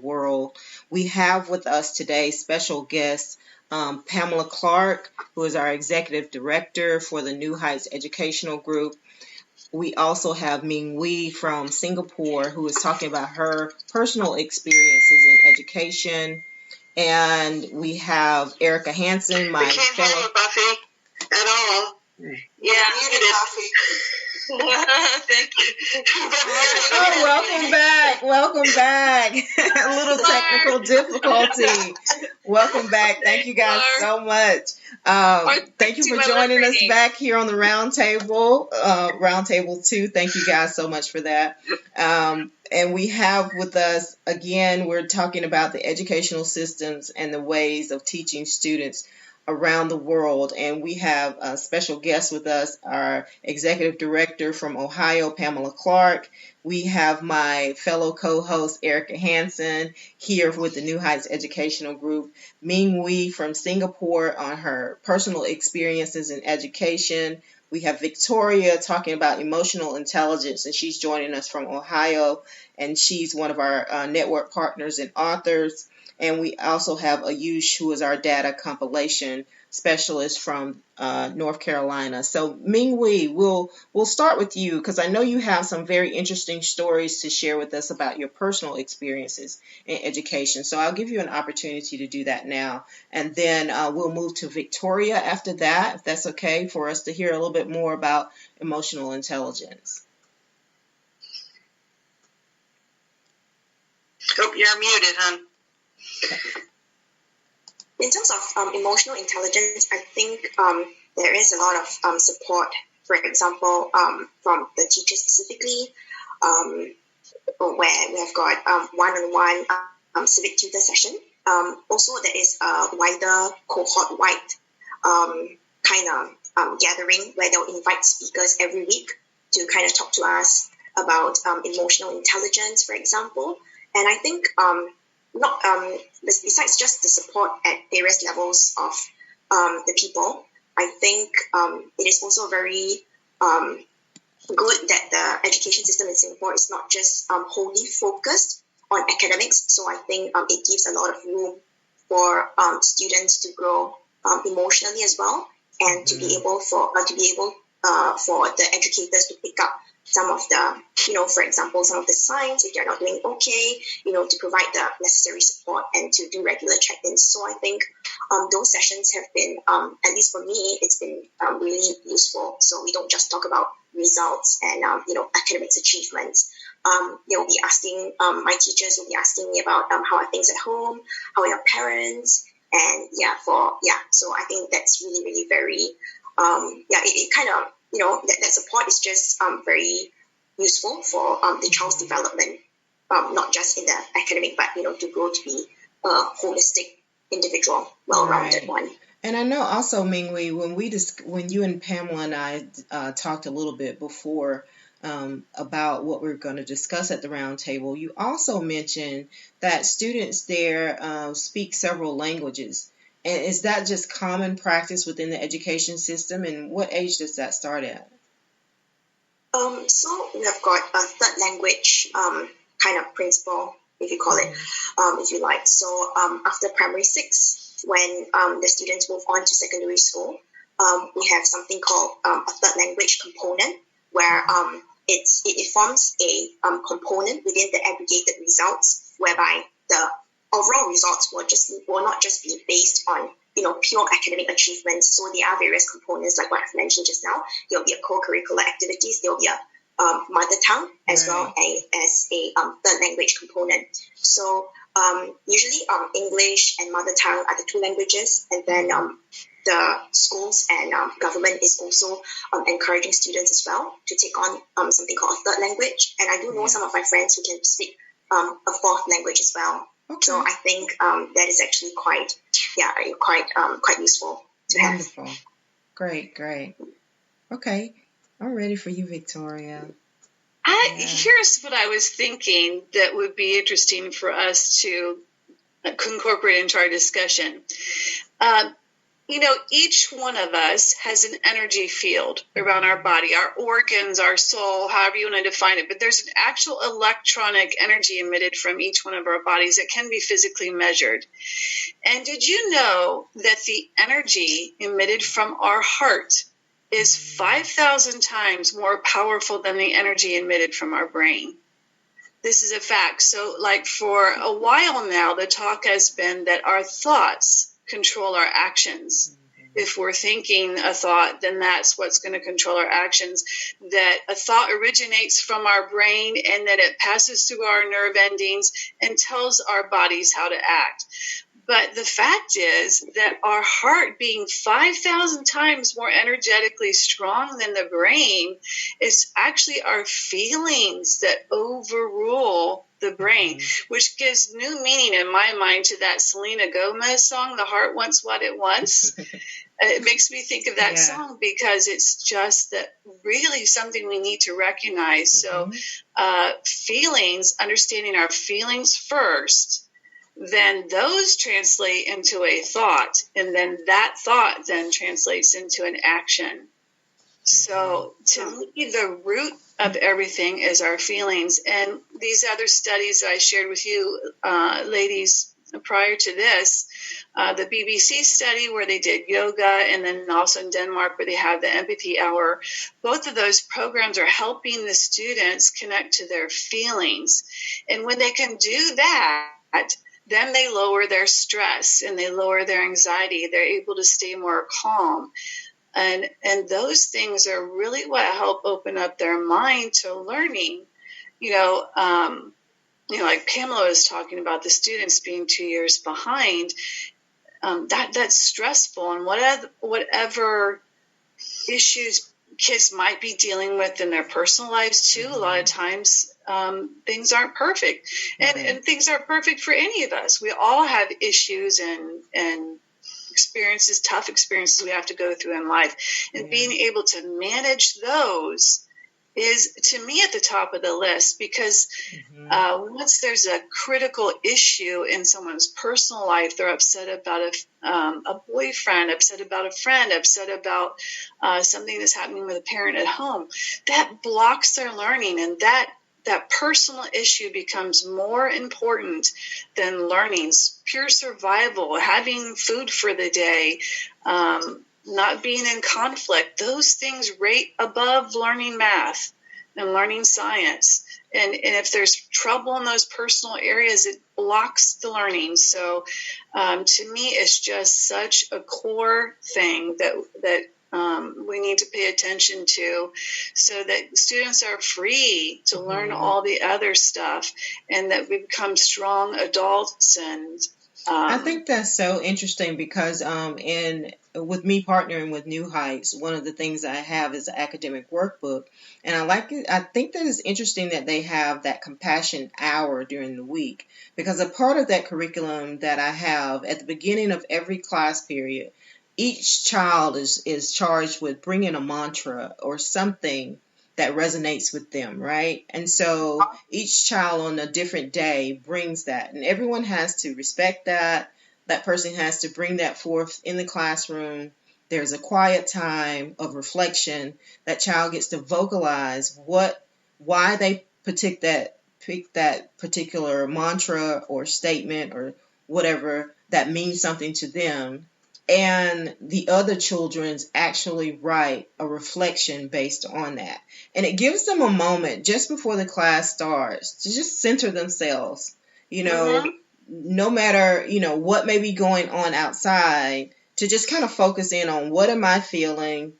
world. We have with us today special guest Pamela Clark, who is our executive director for the New Heights Educational Group. We also have Ming Wee from Singapore, who is talking about her personal experiences in education. And we have Erica Hansen, my we can't fellow. Hear you, Buffy, at all. Yeah, muted, Buffy. Thank you. Oh, welcome back. Welcome back. A little technical difficulty. Welcome back. Thank you guys so much. Thank you for joining us back here on the Roundtable, Round-table 2. Thank you guys so much for that. And we have with us, again, we're talking about the educational systems and the ways of teaching students around the world, and we have a special guest with us, our executive director from Ohio, Pamela Clark. We have my fellow co-host, Erica Hansen, here with the New Heights Educational Group, Ming Wee from Singapore on her personal experiences in education. We have Victoria talking about emotional intelligence, and she's joining us from Ohio, and she's one of our network partners and authors. And we also have Ayush, who is our data compilation specialist from North Carolina. So Ming Wee, we'll start with you because I know you have some very interesting stories to share with us about your personal experiences in education. So I'll give you an opportunity to do that now. And then we'll move to Victoria after that, if that's okay, for us to hear a little bit more about emotional intelligence. Oh, you're muted, hon. In terms of emotional intelligence, I think there is a lot of support, for example, from the teachers specifically, where we have got one-on-one civic tutor session. Also, there is a wider cohort-wide kind of gathering where they'll invite speakers every week to kind of talk to us about emotional intelligence, for example. And I think besides just the support at various levels of the people, I think it is also very good that the education system in Singapore is not just wholly focused on academics. So I think it gives a lot of room for students to grow emotionally as well, and to be able for the educators to pick up some of the, for example, some of the signs if they're not doing okay, to provide the necessary support and to do regular check-ins. So I think those sessions have been, at least for me, it's been really useful. So we don't just talk about results and, academics achievements. They'll be asking, my teachers will be asking me about how are things at home, how are your parents, and so I think that's really, really very, it kind of, that support is just very useful for the child's development, not just in the academic, but, to grow to be a holistic individual, well-rounded one. And I know also, Ming Wee, when you and Pamela and I talked a little bit before about what we're going to discuss at the round table, you also mentioned that students there speak several languages. And is that just common practice within the education system? And what age does that start at? So we have got a third language kind of principle, if you call it, if you like. So after primary 6, when the students move on to secondary school, we have something called a third language component, where it forms a component within the aggregated results, whereby the overall results will not just be based on pure academic achievements. So there are various components, like what I've mentioned just now. There will be a co-curricular activities. There will be a mother tongue as well as a third language component. So usually English and mother tongue are the 2 languages, and then the schools and government is also encouraging students as well to take on something called a third language. And I do know some of my friends who can speak a 4th language as well. Okay. So I think that is actually quite useful to have. Wonderful. Great. Okay, I'm ready for you, Victoria. Here's what I was thinking that would be interesting for us to incorporate into our discussion. each one of us has an energy field around our body, our organs, our soul, however you want to define it. But there's an actual electronic energy emitted from each one of our bodies that can be physically measured. And did you know that the energy emitted from our heart is 5,000 times more powerful than the energy emitted from our brain? This is a fact. So, like, for a while now, the talk has been that our thoughts control our actions. If we're thinking a thought, then that's what's going to control our actions. That a thought originates from our brain and that it passes through our nerve endings and tells our bodies how to act. But the fact is that our heart, being 5,000 times more energetically strong than the brain, it's actually our feelings that overrule the brain, which gives new meaning in my mind to that Selena Gomez song, The Heart Wants What It Wants. It makes me think of that song because it's just that really something we need to recognize. So feelings, understanding our feelings first, then those translate into a thought, and then that thought then translates into an action. So to me, the root of everything is our feelings. And these other studies I shared with you, ladies, prior to this, the BBC study where they did yoga, and then also in Denmark where they have the empathy hour, both of those programs are helping the students connect to their feelings. And when they can do that, then they lower their stress and they lower their anxiety. They're able to stay more calm. And those things are really what help open up their mind to learning. Like Pamela was talking about the students being 2 years behind. That's stressful, and whatever issues kids might be dealing with in their personal lives too. A lot of times things aren't perfect, and things aren't perfect for any of us. We all have issues and experiences, tough experiences we have to go through in life, and being able to manage those is, to me, at the top of the list, because once there's a critical issue in someone's personal life, they're upset about a boyfriend, upset about a friend, upset about something that's happening with a parent at home, that blocks their learning, and that personal issue becomes more important than learning. Pure survival, having food for the day, not being in conflict, those things rate above learning math and learning science. And if there's trouble in those personal areas, it blocks the learning. So to me, it's just such a core thing that we need to pay attention to, so that students are free to learn all the other stuff, and that we become strong adults. And I think that's so interesting because with me partnering with New Heights, one of the things I have is an academic workbook, and I like it. I think that it's interesting that they have that compassion hour during the week, because a part of that curriculum that I have at the beginning of every class period, each child is charged with bringing a mantra or something that resonates with them, right? And so each child on a different day brings that, and everyone has to respect that. That person has to bring that forth in the classroom. There's a quiet time of reflection. That child gets to vocalize why they pick that particular mantra or statement or whatever that means something to them. And the other children's actually write a reflection based on that. And it gives them a moment just before the class starts to just center themselves, no matter, what may be going on outside, to just kind of focus in on what am I feeling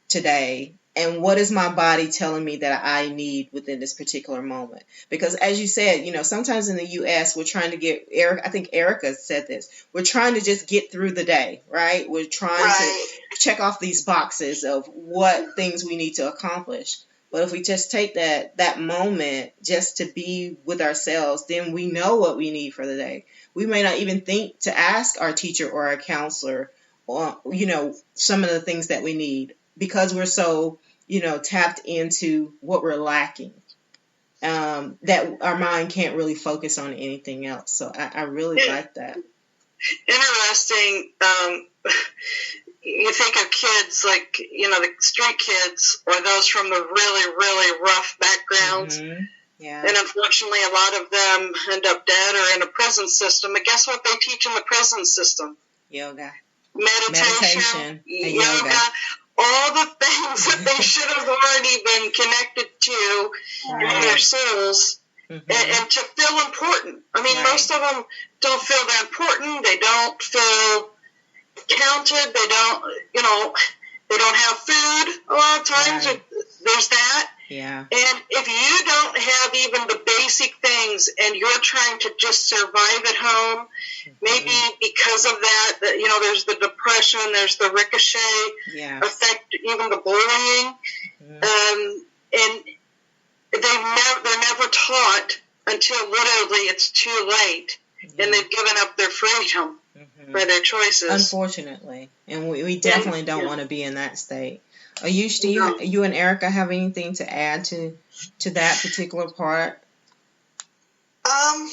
today and what is my body telling me that I need within this particular moment. Because as you said, sometimes in the U.S. we're trying to get, I think Erica said this, we're trying to just get through the day, right? We're trying to check off these boxes of what things we need to accomplish. But if we just take that moment just to be with ourselves, then we know what we need for the day. We may not even think to ask our teacher or our counselor, some of the things that we need, because we're so, tapped into what we're lacking, that our mind can't really focus on anything else. So I really like that. interesting. You think of kids like, the street kids or those from the really, really rough backgrounds. Mm-hmm. Yeah. And unfortunately, a lot of them end up dead or in a prison system. And guess what they teach in the prison system? Yoga. Meditation and yoga. All the things that they should have already been connected to in their souls. Mm-hmm. And to feel important. I mean, most of them don't feel that important. They don't feel counted. They don't, they don't have food a lot of times. Right. There's that. Yeah. And if you don't have even the basic things and you're trying to just survive at home, maybe because of that, there's the depression, there's the ricochet effect, even the bullying. And they're never taught until literally it's too late and they've given up their freedom for their choices. Unfortunately. And we definitely don't want to be in that state. Ayush, do you and Erica have anything to add to that particular part? I'm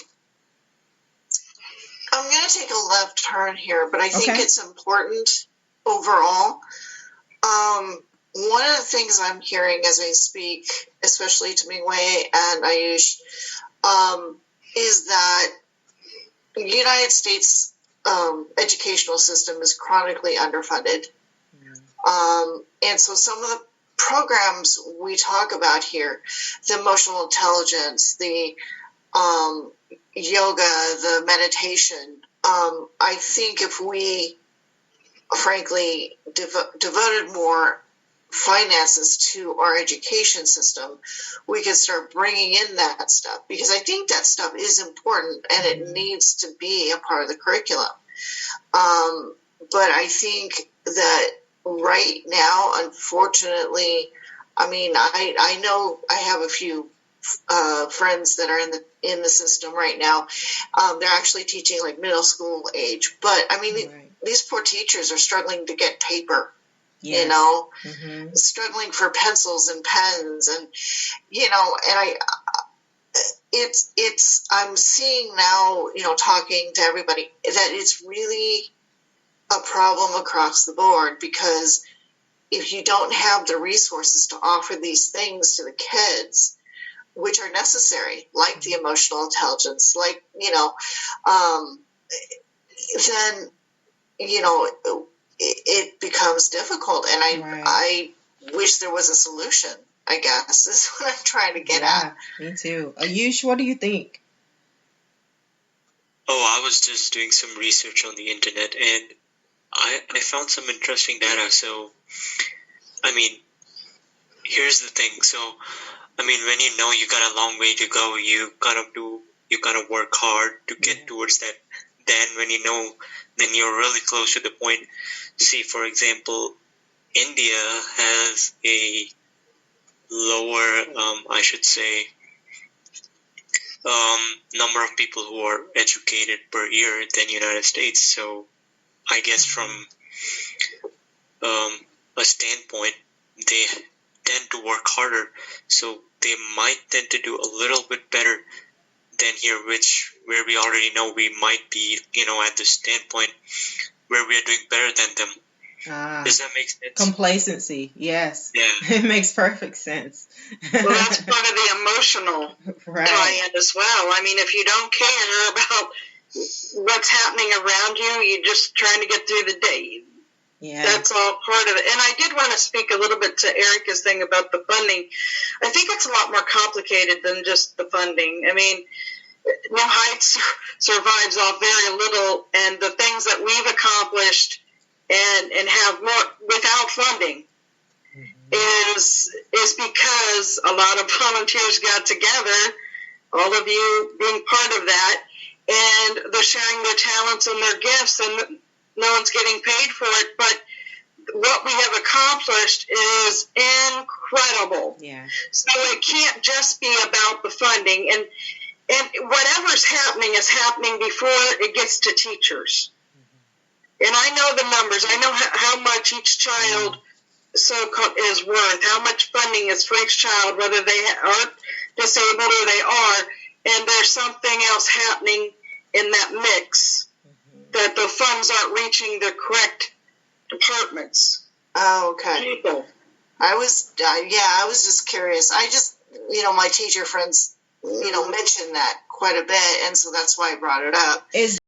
going to take a left turn here, but I think it's important overall. One of the things I'm hearing as I speak, especially to Mingwei and Ayush, is that the United States educational system is chronically underfunded. And so some of the programs we talk about here, the emotional intelligence, the yoga, the meditation, I think if we, frankly, devoted more finances to our education system, we could start bringing in that stuff, because I think that stuff is important and it needs to be a part of the curriculum. But I think that right now, unfortunately, I mean, I know I have a few friends that are in the system right now. They're actually teaching like middle school age, but I mean, these poor teachers are struggling to get paper. Yes. Struggling for pencils and pens, and and I'm seeing now, talking to everybody, that it's really a problem across the board, because if you don't have the resources to offer these things to the kids, which are necessary, like the emotional intelligence, like, then, it becomes difficult. And I wish there was a solution, I guess, is what I'm trying to get at. Me too. Ayush, what do you think? Oh, I was just doing some research on the internet, and I found some interesting data. So, I mean, here's the thing. So, I mean, when you got a long way to go, you gotta work hard to get towards that. Then when then you're really close to the point. See, for example, India has a lower, I should say, number of people who are educated per year than United States. So I guess from a standpoint, they tend to work harder. So they might tend to do a little bit better than here, where we already know we might be, at the standpoint where we are doing better than them. Does that make sense? Complacency, yes. Yeah. It makes perfect sense. Well, that's part of the emotional tie-in as well. I mean, if you don't care about what's happening around you, you're just trying to get through the day. Yeah. That's all part of it. And I did want to speak a little bit to Erica's thing about the funding. I think it's a lot more complicated than just the funding. I mean, New Heights survives off very little, and the things that we've accomplished and have more without funding is because a lot of volunteers got together, all of you being part of that, and they're sharing their talents and their gifts, and no one's getting paid for it, but what we have accomplished is incredible. Yeah. So it can't just be about the funding, and whatever's happening is happening before it gets to teachers. And I know the numbers. I know how much each child is worth, how much funding is for each child, whether they are disabled or they are, and there's something else happening in that mix that the funds aren't reaching the correct departments. Oh, okay. People. I was just curious. I just, my teacher friends, mentioned that quite a bit, and so that's why I brought it up. Is